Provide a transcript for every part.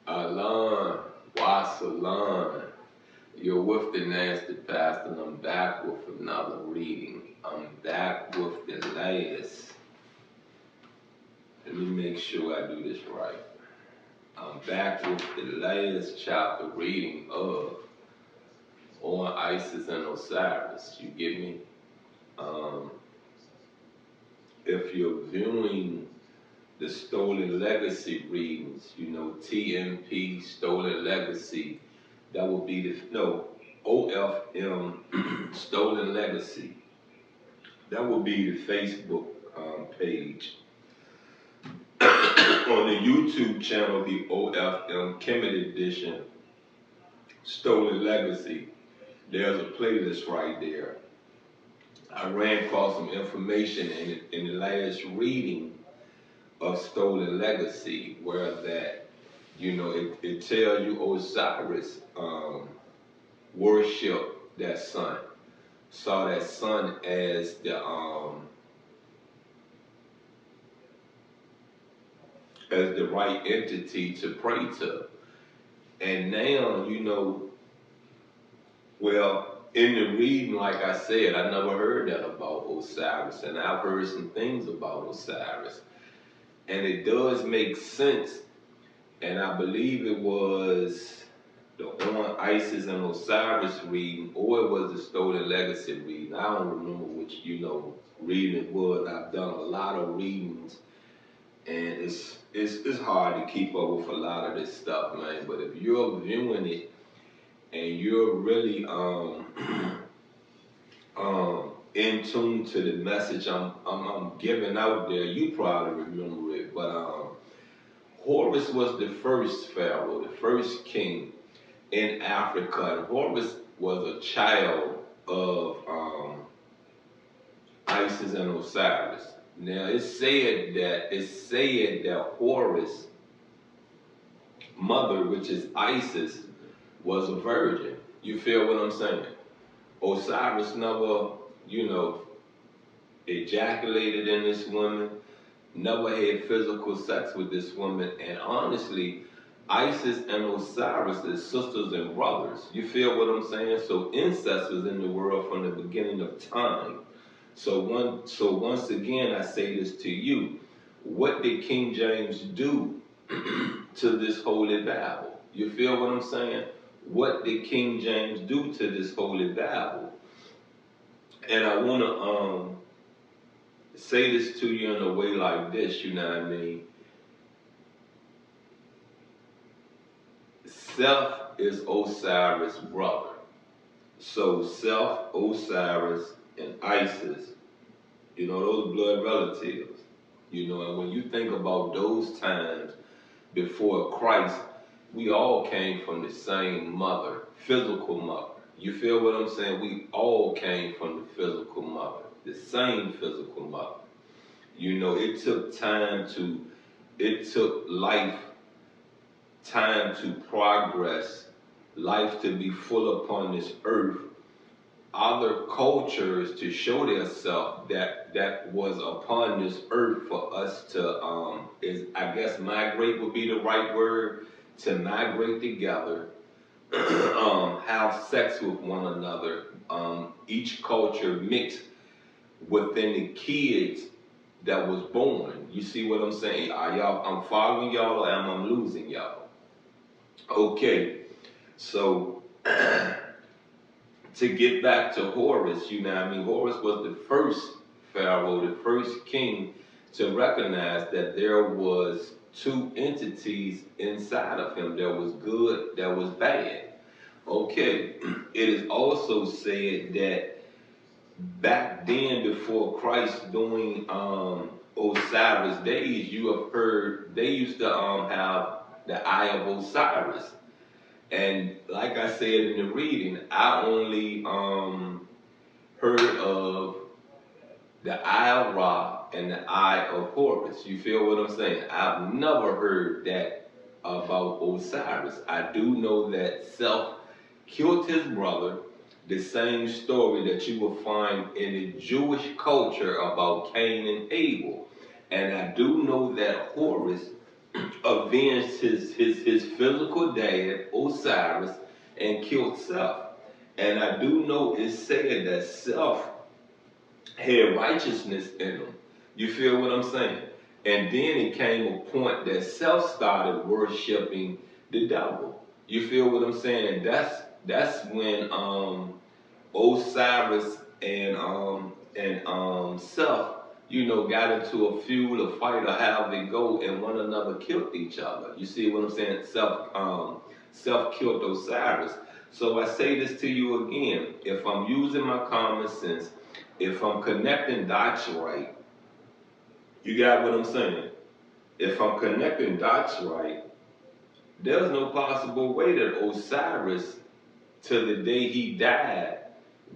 Alan, Wasalan, you're with the Nasty Pastor, and I'm back with another reading. I'm back with the latest. Let me make sure I do this right. I'm back with the latest chapter reading of On Isis and Osiris. You get me? Um, if you're viewing the Stolen Legacy readings, TMP, Stolen Legacy, that would be OFM, Stolen Legacy. That would be the Facebook page. On the YouTube channel, the OFM Kemet Edition, Stolen Legacy, there's a playlist right there. I ran across some information in the last reading of Stolen Legacy, where that, it tells you Osiris worship that sun, saw that sun as the right entity to pray to. And now, well, in the reading, like I said, I never heard that about Osiris, and I've heard some things about Osiris. And it does make sense, and I believe it was the On Isis and Osiris reading, or it was the Stolen Legacy reading. I don't remember which, reading it was. I've done a lot of readings, and it's hard to keep up with a lot of this stuff, man. But if you're viewing it and you're really in tune to the message I'm giving out there, you probably remember it. But Horus was the first pharaoh, the first king in Africa, and Horus was a child of Isis and Osiris. Now it's said that Horus' mother, which is Isis, was a virgin. You feel what I'm saying? Osiris never, ejaculated in this woman, never had physical sex with this woman, and honestly, Isis and Osiris is sisters and brothers. You feel what I'm saying? So incest was in the world from the beginning of time. So once again, I say this to you: what did King James do to this holy Bible? You feel what I'm saying? What did King James do to this holy Bible? And I want to say this to you in a way like this, you know what I mean? Seth is Osiris' brother. So Seth, Osiris, and Isis, those blood relatives. And when you think about those times before Christ, we all came from the same mother, physical mother. You feel what I'm saying? We all came from the physical mother, the same physical mother. It took life time to progress, life to be full upon this earth, other cultures to show themselves that was upon this earth for us to migrate would be the right word, to migrate together, have sex with one another, each culture mixed within the kids that was born. You see what I'm saying? I'm following y'all, or am I losing y'all? Okay, so to get back to Horus, Horus was the first pharaoh, the first king to recognize that there was two entities inside of him. There was good, there was bad. Okay, it is also said that back then, before Christ, during Osiris days, you have heard they used to have the Eye of Osiris. And like I said in the reading, I only heard of the Eye of Ra and the Eye of Horus. You feel what I'm saying? I've never heard that about Osiris. I do know that Seth killed his brother, the same story that you will find in the Jewish culture about Cain and Abel. And I do know that Horus avenged his physical dad, Osiris, and killed Seth. And I do know it's said that Seth had righteousness in him. You feel what I'm saying? And then it came a point that Seth started worshiping the devil. You feel what I'm saying? And that's when Osiris and Seth, got into a feud, a fight, or however it go, and one another killed each other. You see what I'm saying? Seth killed Osiris. So I say this to you again: if I'm using my common sense, if I'm connecting dots right, you got what I'm saying? If I'm connecting dots right, there's no possible way that Osiris, to the day he died,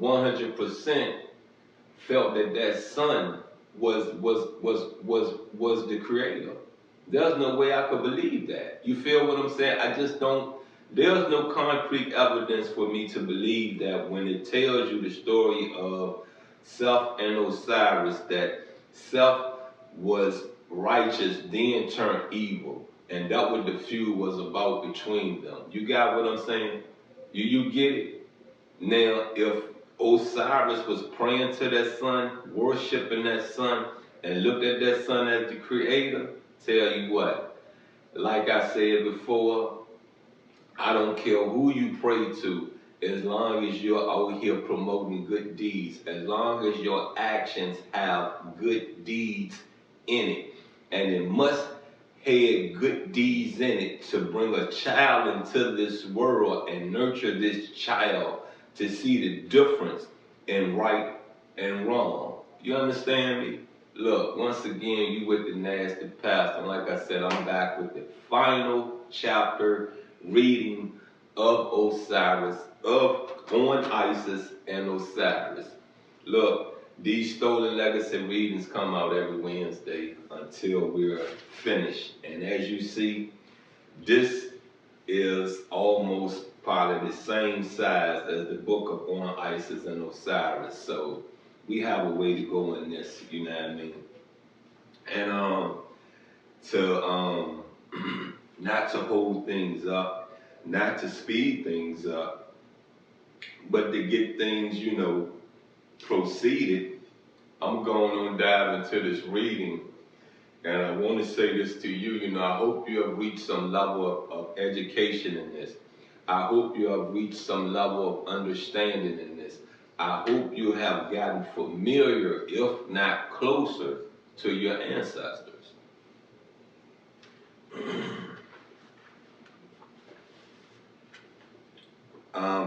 100% felt that that son was the creator. There's no way I could believe that. You feel what I'm saying? I just don't. There's no concrete evidence for me to believe that when it tells you the story of Seth and Osiris, that Seth was righteous, then turned evil, and that what the feud was about between them. You got what I'm saying? You get it? Now, if Osiris was praying to that son, worshiping that son, and looked at that son as the creator, tell you what, like I said before, I don't care who you pray to, as long as you're out here promoting good deeds, as long as your actions have good deeds in it, and it must have good deeds in it to bring a child into this world and nurture this child to see the difference in right and wrong. You understand me? Look, once again, you with the nasty pastor. And like I said, I'm back with the final chapter reading of Osiris, on Isis and Osiris. Look, these Stolen Legacy readings come out every Wednesday until we're finished. And as you see, this is almost probably the same size as the book of On Isis and Osiris. So we have a way to go in this, you know what I mean? And to not to hold things up, not to speed things up, but to get things, proceeded, I'm going to dive into this reading. And I want to say this to you, I hope you have reached some level of education in this. I hope you have reached some level of understanding in this. I hope you have gotten familiar, if not closer, to your ancestors.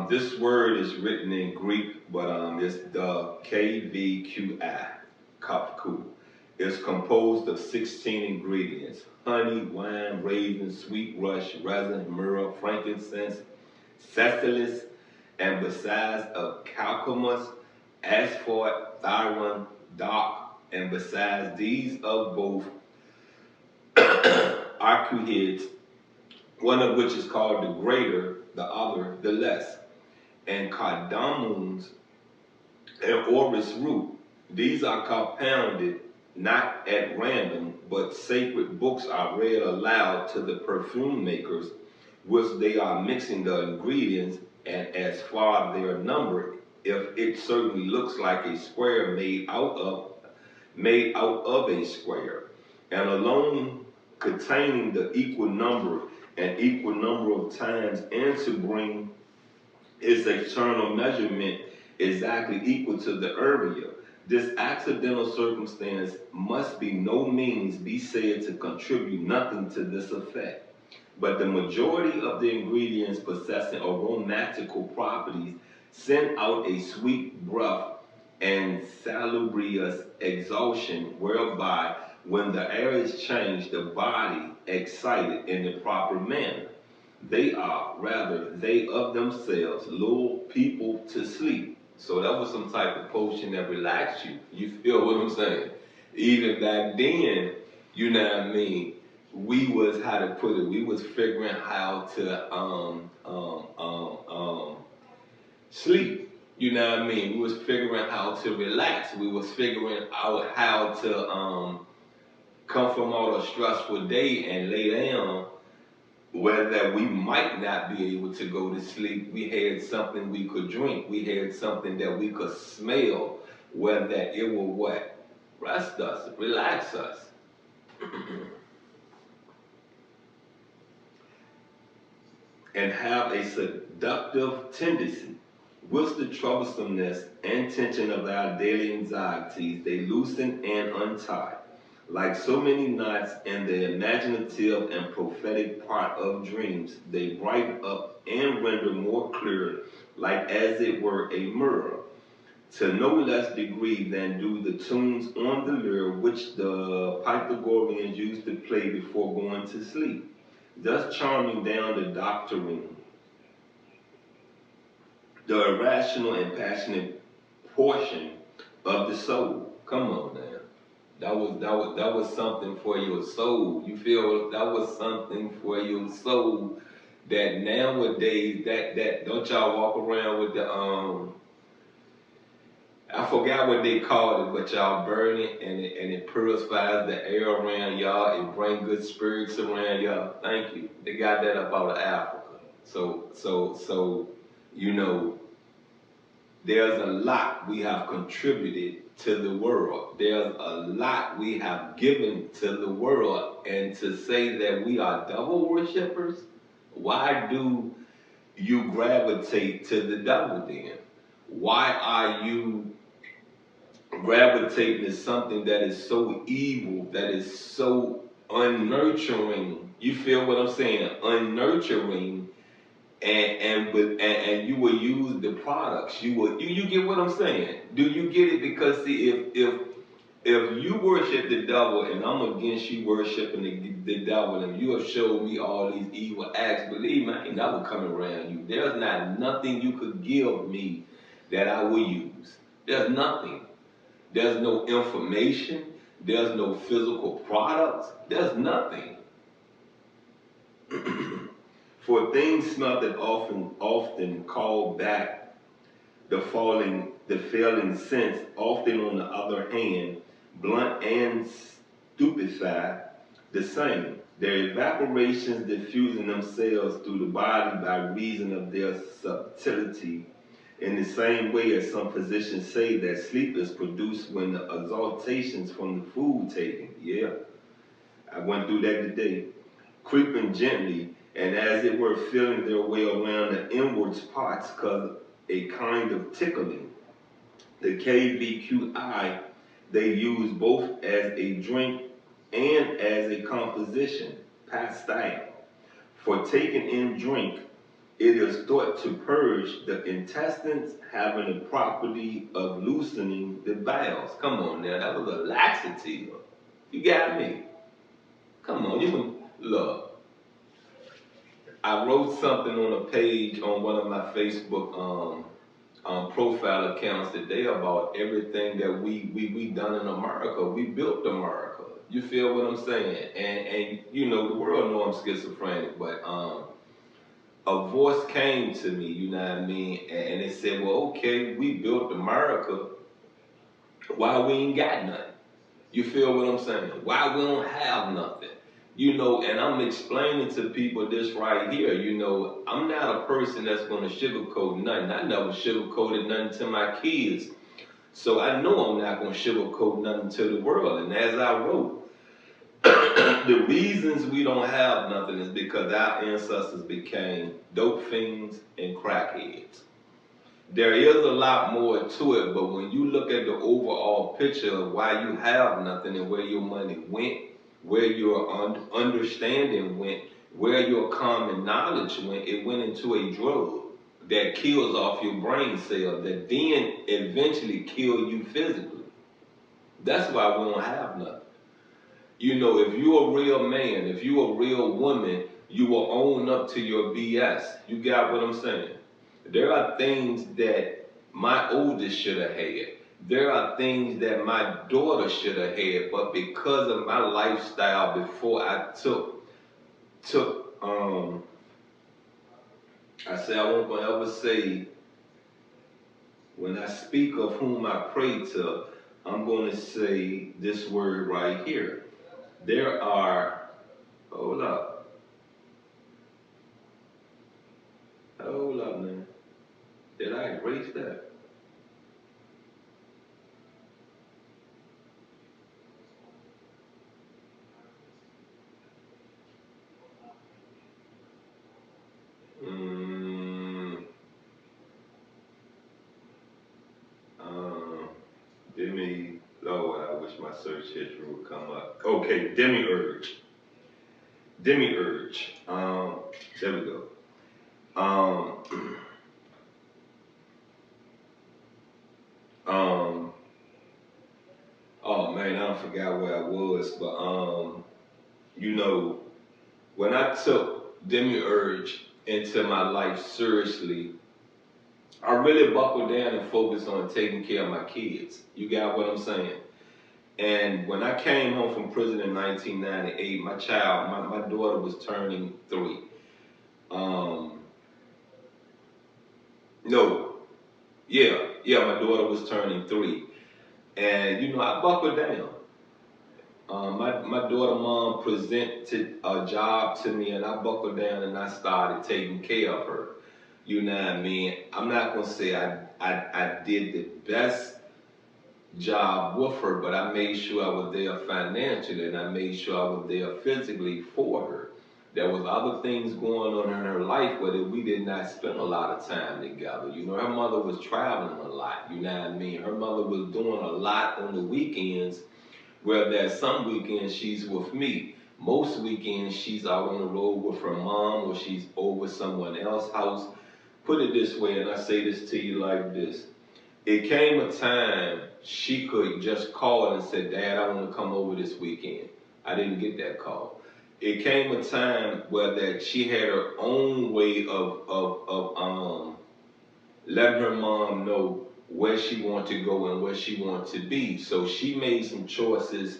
This word is written in Greek, but it's the KVQI, kafku. It's composed of 16 ingredients: honey, wine, raisin, sweet rush, resin, myrrh, frankincense, sesame, and besides of calcamus, asphalt, thyron, dock, and besides these of both arcuhids, one of which is called the greater, the other the less, and cardamoms and orris root. These are compounded not at random, but sacred books are read aloud to the perfume makers, which they are mixing the ingredients, and as far their number, if it certainly looks like a square made out of a square, and alone containing the equal number of times, and to bring its external measurement exactly equal to the area. This accidental circumstance must by no means be said to contribute nothing to this effect. But the majority of the ingredients possessing aromatical properties send out a sweet breath and salubrious exhalation, whereby when the air is changed, the body excited in the proper manner. They of themselves lull people to sleep. So that was some type of potion that relaxed you. You feel what I'm saying? Even back then, you know what I mean, we was, how to put it, we was figuring how to sleep. You know what I mean? We was figuring how to relax. We was figuring out how to come from all a stressful day and lay down, whether we might not be able to go to sleep, we had something we could drink. We had something that we could smell, whether it will what? Rest us, relax us. And have a seductive tendency. With the troublesomeness and tension of our daily anxieties, they loosen and untie. Like so many knots in the imaginative and prophetic part of dreams, they brighten up and render more clear, like as it were a mirror, to no less degree than do the tunes on the lyre which the Pythagoreans used to play before going to sleep, thus charming down the doctrine, the irrational and passionate portion of the soul. Come on now. That was something for your soul. You feel that was something for your soul. That nowadays, that don't y'all walk around with the I forgot what they called it, but y'all burn it and it purifies the air around y'all. It brings good spirits around y'all. Thank you. They got that up out of Africa. So you know, there's a lot we have contributed to the world. There's a lot we have given to the world. And to say that we are devil worshippers, why do you gravitate to the devil then? Why are you gravitating to something that is so evil, that is so unnurturing? You feel what I'm saying? Unnurturing. And you will use the products. You get what I'm saying? Do you get it? Because see, if you worship the devil and I'm against you worshiping the devil, and you have showed me all these evil acts, believe me, I ain't never coming around you. There's not nothing you could give me that I will use. There's nothing. There's no information. There's no physical products. There's nothing. For things smelted often call back the failing sense, often on the other hand, blunt and stupefy the same. Their evaporations diffusing themselves through the body by reason of their subtlety, in the same way as some physicians say that sleep is produced when the exaltations from the food taken. Yeah, I went through that today. Creeping gently, and as it were feeling their way around the inward parts, cause a kind of tickling. The KVQI they use both as a drink and as a composition, pastille. For taking in drink, it is thought to purge the intestines, having the property of loosening the bowels. Come on now, that was a laxative. You got me. Come on, you can look. I wrote something on a page on one of my Facebook profile accounts today about everything that we done in America. We built America. You feel what I'm saying? And you know, the world know I'm schizophrenic, but a voice came to me, you know what I mean, and it said, well, okay, we built America. Why we ain't got nothing? You feel what I'm saying? Why we don't have nothing? You know, and I'm explaining to people this right here. You know, I'm not a person that's going to sugarcoat nothing. I never sugarcoated nothing to my kids. So I know I'm not going to sugarcoat nothing to the world. And as I wrote, the reasons we don't have nothing is because our ancestors became dope fiends and crackheads. There is a lot more to it, but when you look at the overall picture of why you have nothing and where your money went, where your understanding went, where your common knowledge went, it went into a drug that kills off your brain cells that then eventually kill you physically. That's why we don't have nothing. You know, if you're a real man, if you're a real woman, you will own up to your BS. You got what I'm saying? There are things that my oldest should have had. There are things that my daughter should have had, but because of my lifestyle before I I say I won't gonna ever say, when I speak of whom I pray to, I'm gonna say this word right here. There are, hold up, hold up, man. Did I erase that? Mm, um, Demi, Lord, I wish my search history would come up. Okay, Demiurge. Demiurge. There we go. Um, um, oh man, I forgot where I was, but you know, when I took Demiurge into my life seriously, I really buckled down and focused on taking care of my kids. You got what I'm saying? And when I came home from prison in 1998, my daughter was turning 3. Um, no, yeah, my daughter was turning 3. And, you know, I buckled down. My daughter mom presented a job to me and I buckled down and I started taking care of her. You know what I mean? I'm not going to say I did the best job with her, but I made sure I was there financially and I made sure I was there physically for her. There was other things going on in her life where we did not spend a lot of time together. You know, her mother was traveling a lot, you know what I mean? Her mother was doing a lot on the weekends, where there's some weekends she's with me. Most weekends she's out on the road with her mom or she's over someone else's house. Put it this way, and I say this to you like this. It came a time she could just call and say, Dad, I want to come over this weekend. I didn't get that call. It came a time where that she had her own way of letting her mom know where she wanted to go and where she wanted to be. So she made some choices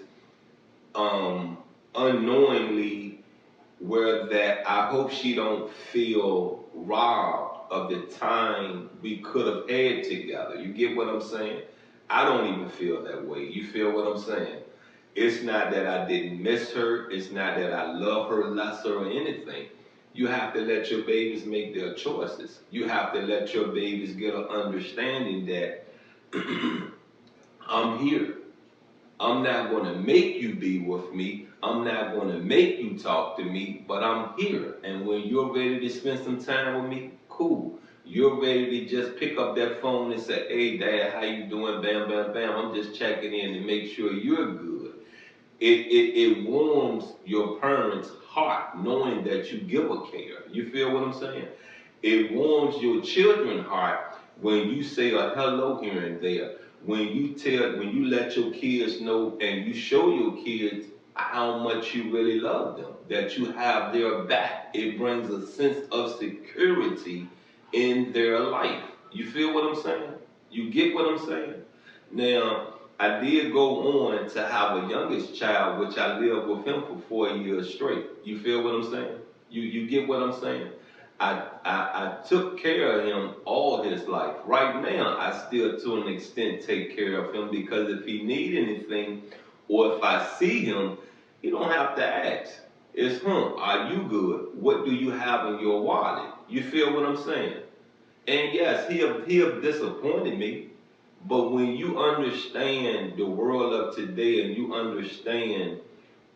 um, unknowingly where that I hope she don't feel robbed of the time we could have had together. You get what I'm saying? I don't even feel that way. You feel what I'm saying? It's not that I didn't miss her. It's not that I love her lesser or anything. You have to let your babies make their choices. You have to let your babies get an understanding that I'm here. I'm not going to make you be with me. I'm not going to make you talk to me, but I'm here. And when you're ready to spend some time with me, cool. You're ready to just pick up that phone and say, hey, Dad, how you doing? Bam, bam, bam. I'm just checking in to make sure you're good. It warms your parents' heart knowing that you give a care. You feel what I'm saying? It warms your children's heart when you say a hello here and there. When you let your kids know and you show your kids how much you really love them, that you have their back. It brings a sense of security in their life. You feel what I'm saying? You get what I'm saying? Now, I did go on to have a youngest child, which I lived with him for 4 years straight. You feel what I'm saying? You get what I'm saying? I took care of him all his life. Right now, I still, to an extent, take care of him because if he need anything or if I see him, you don't have to ask. It's him. Are you good? What do you have in your wallet? You feel what I'm saying? And yes, he have disappointed me. But when you understand the world of today and you understand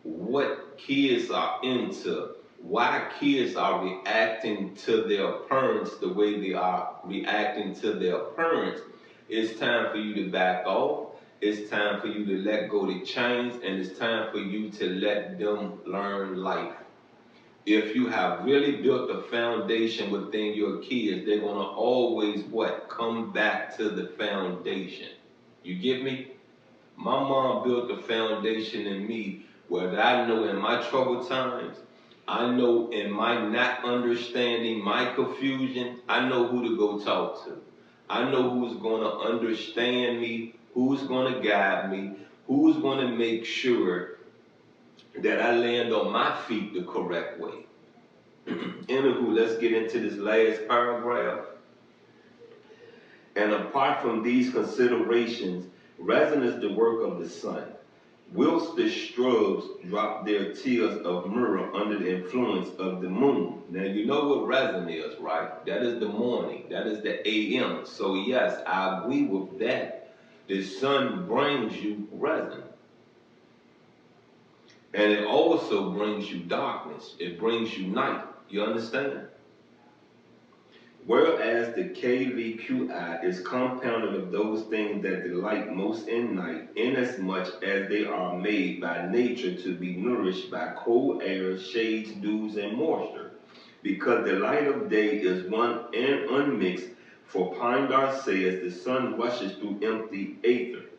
what kids are into, why kids are reacting to their parents the way they are reacting to their parents, it's time for you to back off. It's time for you to let go the chains, and it's time for you to let them learn life. If you have really built a foundation within your kids, they're going to always what? Come back to the foundation. You get me? My mom built a foundation in me where I know in my troubled times, I know in my not understanding, my confusion, I know who to go talk to. I know who's going to understand me, who's going to guide me, who's going to make sure that I land on my feet the correct way. Anywho, let's get into this last paragraph. And apart from these considerations, resin is the work of the sun. whilst the shrubs drop their tears of myrrh under the influence of the moon. Now you know what resin is, right? That is the morning. That is the AM. So yes, I agree with that. The sun brings you resin. And it also brings you darkness. It brings you night. You understand? Whereas the KVQI is compounded of those things that delight most in night, inasmuch as they are made by nature to be nourished by cold air, shades, dews, and moisture. Because the light of day is one and unmixed, for Pindar says the sun rushes through empty aether.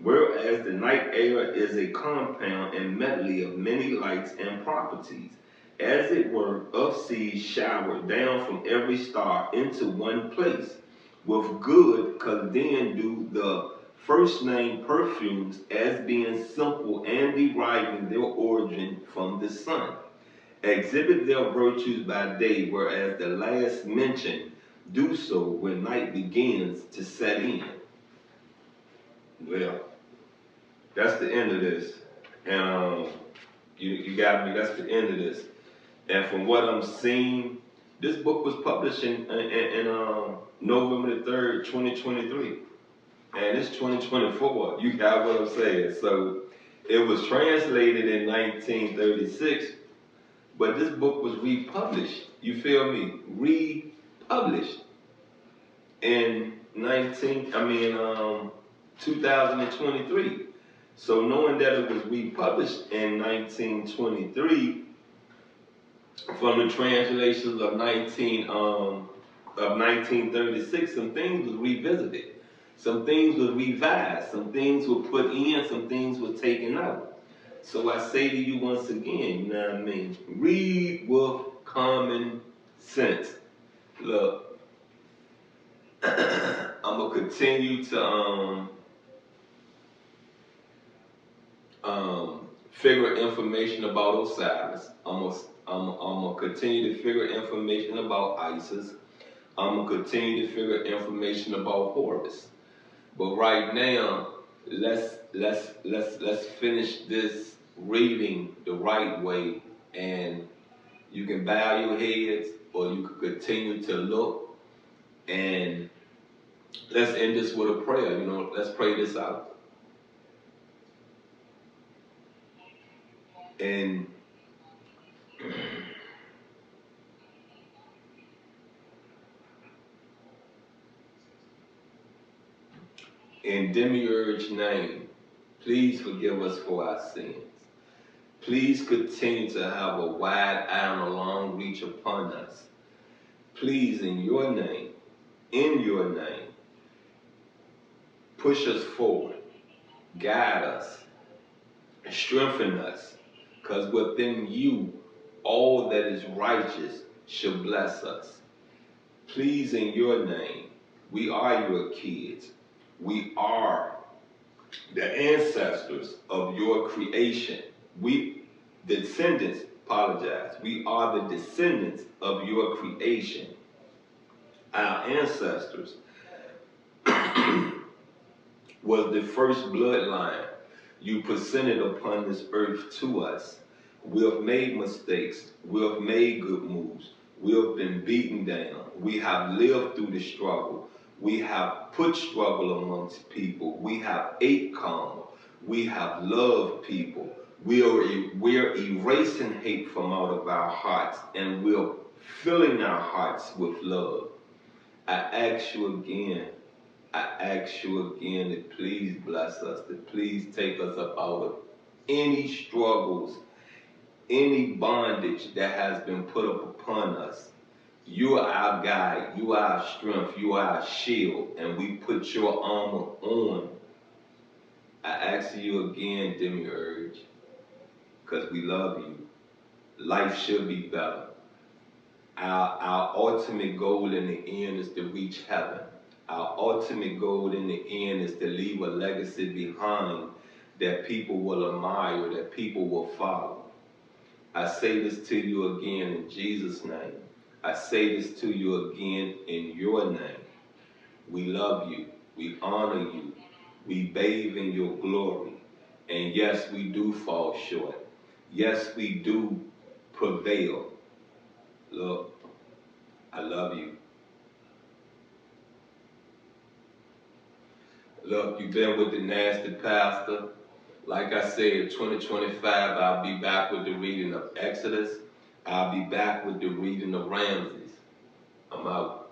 Whereas the night air is a compound and medley of many lights and properties, as it were, of seeds showered down from every star into one place, with good, cause then do the first named perfumes as being simple and deriving their origin from the sun, exhibit their virtues by day, whereas the last mentioned do so when night begins to set in. Well, that's the end of this. And you got me, that's the end of this. And from what I'm seeing, this book was published in November the 3rd, 2023. And it's 2024. You got what I'm saying. So it was translated in 1936, but this book was republished. You feel me? Republished in 2023. So knowing that it was republished in 1923, from the translations of 1936, some things was revisited, some things was revised, some things were put in, some things were taken out. So I say to you once again, you know what I mean? Read with common sense. Look, I'm gonna continue to figure information about Osiris. I'm gonna continue to figure information about Isis. I'm gonna continue to figure information about Horus. But right now, let's finish this reading the right way, and you can bow your heads or you can continue to look, and let's end this with a prayer. You know, let's pray this out. And in Demiurge's name, please forgive us for our sins. Please continue to have a wide eye and a long reach upon us. Please, in your name, push us forward, guide us, strengthen us, because within you, all that is righteous shall bless us. Please, in your name, we are your kids. We are the ancestors of your creation. We are the descendants of your creation. Our ancestors was the first bloodline you presented upon this earth to us. We have made mistakes. We have made good moves. We have been beaten down. We have lived through the struggle. We have put struggle amongst people. We have ate karma. We have loved people. We're erasing hate from out of our hearts, and we're filling our hearts with love. I ask you again to please bless us, to please take us up out of any struggles, any bondage that has been put up upon us. You are our guide, you are our strength, you are our shield, and we put your armor on. I ask you again, Demiurge, because we love you. Life should be better. Our ultimate goal in the end is to reach heaven. Our ultimate goal in the end is to leave a legacy behind that people will admire, that people will follow. I say this to you again in Jesus' name. I say this to you again in your name. We love you. We honor you. We bathe in your glory. And yes, we do fall short. Yes, we do prevail. Look, I love you. Look, you've been with the nasty pastor. Like I said, 2025, I'll be back with the reading of Exodus. I'll be back with the reading of Ramses. I'm out.